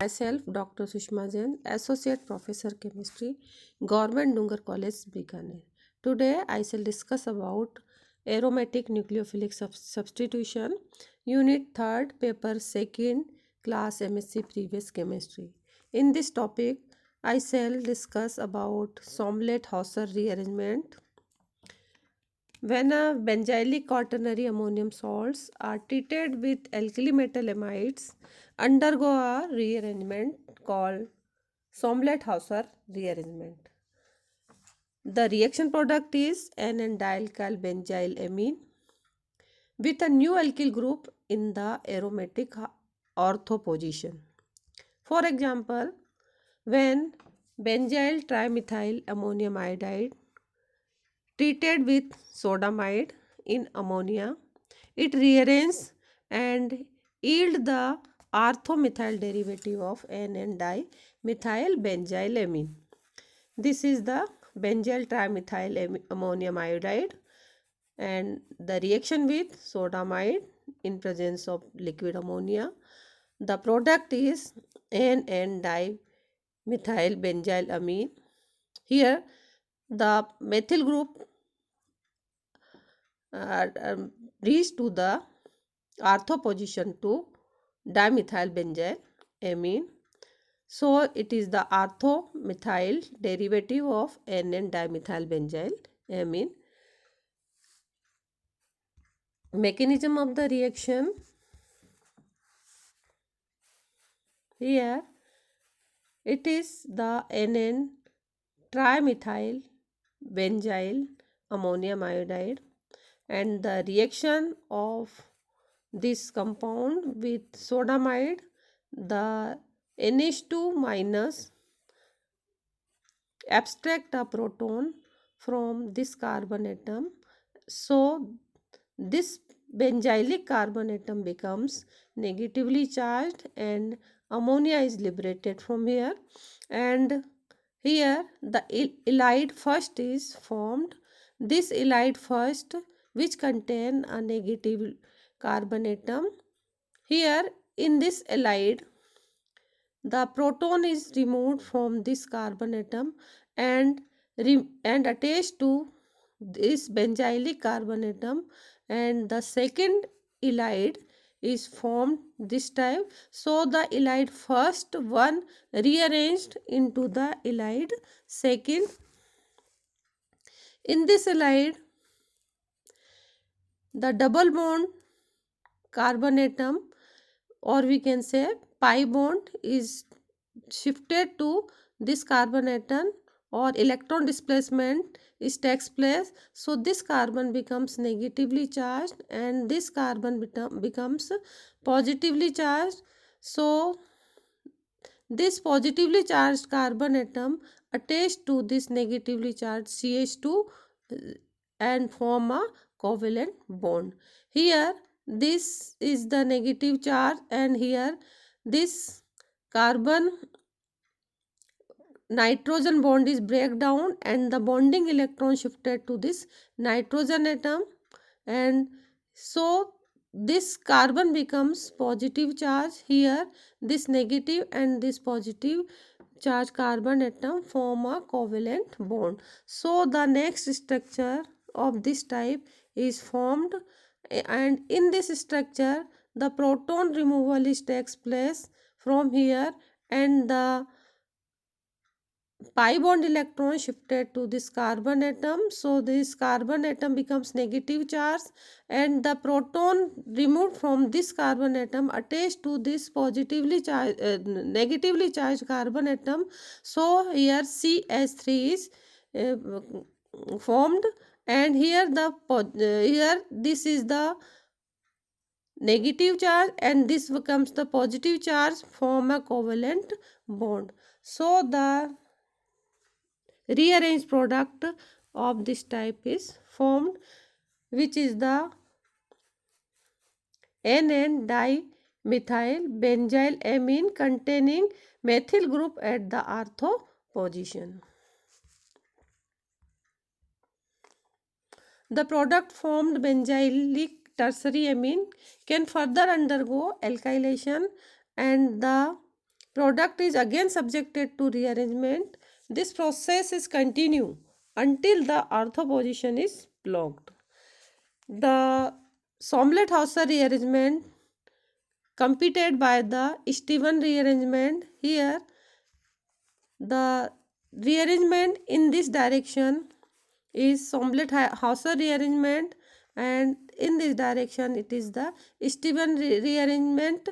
Myself, Dr. Sushma Jain, Associate Professor Chemistry, Government Dungar College, Bikaner. Today, I shall discuss about aromatic nucleophilic substitution, Unit 3rd, Paper 2nd, Class MSc Previous Chemistry. In this topic, I shall discuss about Somlet-Hausser rearrangement. When a benzylic quaternary ammonium salts are treated with alkali metal amides, undergo a rearrangement called Somlet-Hausser rearrangement. The reaction product is N-dialkyl benzyl amine with a new alkyl group in the aromatic ortho position. For example, when benzyl trimethyl ammonium iodide treated with sodamide in ammonia, it rearranges and yield the orthomethyl derivative of N-dimethyl benzyl amine. This is the benzyl trimethyl ammonium iodide, and the reaction with sodamide in presence of liquid ammonia. The product is N-dimethyl benzyl amine. Here the methyl group reach to the ortho position to dimethyl benzyl amine. So it is the orthomethyl derivative of N-dimethyl benzyl amine. Mechanism of the reaction. Here it is the N trimethyl benzyl ammonium iodide, and the reaction of this compound with sodamide, the NH2 minus abstract a proton from this carbon atom. So this benzylic carbon atom becomes negatively charged and ammonia is liberated from here, and here the ylide first is formed. This ylide first, which contain a negative carbon atom, here in this ylide the proton is removed from this carbon atom and attached to this benzylic carbon atom, and the second ylide is formed this type. So the ylide first one rearranged into the ylide second. In this ylide, the double bond carbon atom, or we can say pi bond, is shifted to this carbon atom, or electron displacement is takes place. So this carbon becomes negatively charged and this carbon becomes positively charged. So this positively charged carbon atom attached to this negatively charged CH2 and form a covalent bond. Here this is the negative charge, and here this carbon nitrogen bond is break down and the bonding electron shifted to this nitrogen atom, and so this carbon becomes positive charge. Here this negative and this positive charge carbon atom form a covalent bond. So the next structure of this type is formed, and in this structure the proton removal is takes place from here, and the pi bond electron shifted to this carbon atom. So this carbon atom becomes negative charge, and the proton removed from this carbon atom attached to this negatively charged carbon atom. So here CH3 is formed, and here here this is the negative charge and this becomes the positive charge, form a covalent bond. So the rearranged product of this type is formed, which is the N-dimethyl benzyl amine containing methyl group at the ortho position. The product formed benzylic tertiary amine can further undergo alkylation, and the product is again subjected to rearrangement. This process is continue until the ortho position is blocked. The Somlet-Hausser rearrangement competed by the Steven rearrangement. Here the rearrangement in this direction is Somlet-Hausser rearrangement, and in this direction it is the Steven rearrangement.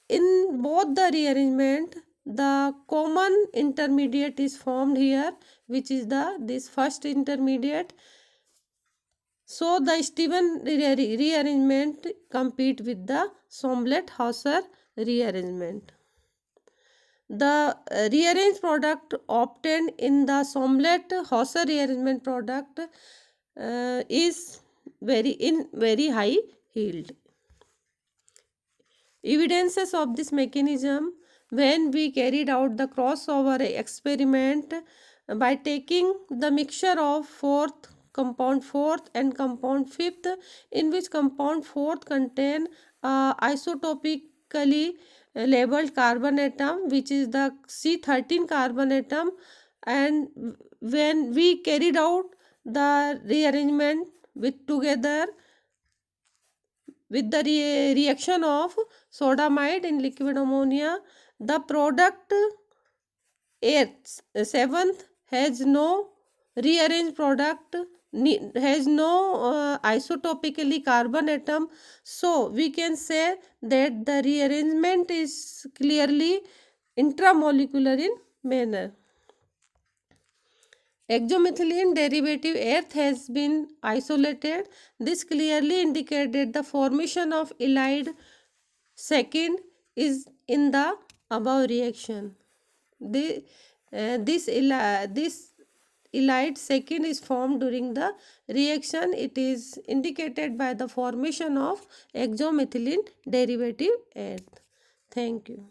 In both the rearrangement, the common intermediate is formed here, which is the this first intermediate. So the Steven rearrangement compete with the Somlet-Hausser rearrangement. The rearranged product obtained in the Somlet-Hausser rearrangement product is very high yield. Evidences of this mechanism: when we carried out the crossover experiment by taking the mixture of compound fourth and compound fifth, in which compound fourth contain isotopically labeled carbon atom, which is the C13 carbon atom, and when we carried out the rearrangement with together with the reaction of sodamide in liquid ammonia, the product 8th 7th has no rearranged product, has no isotopically carbon atom. So we can say that the rearrangement is clearly intramolecular in manner. Exomethylene derivative earth has been isolated. This clearly indicated the formation of ylide second is in the above reaction. This ylide second is formed during the reaction. It is indicated by the formation of exomethylene derivative earth. Thank you.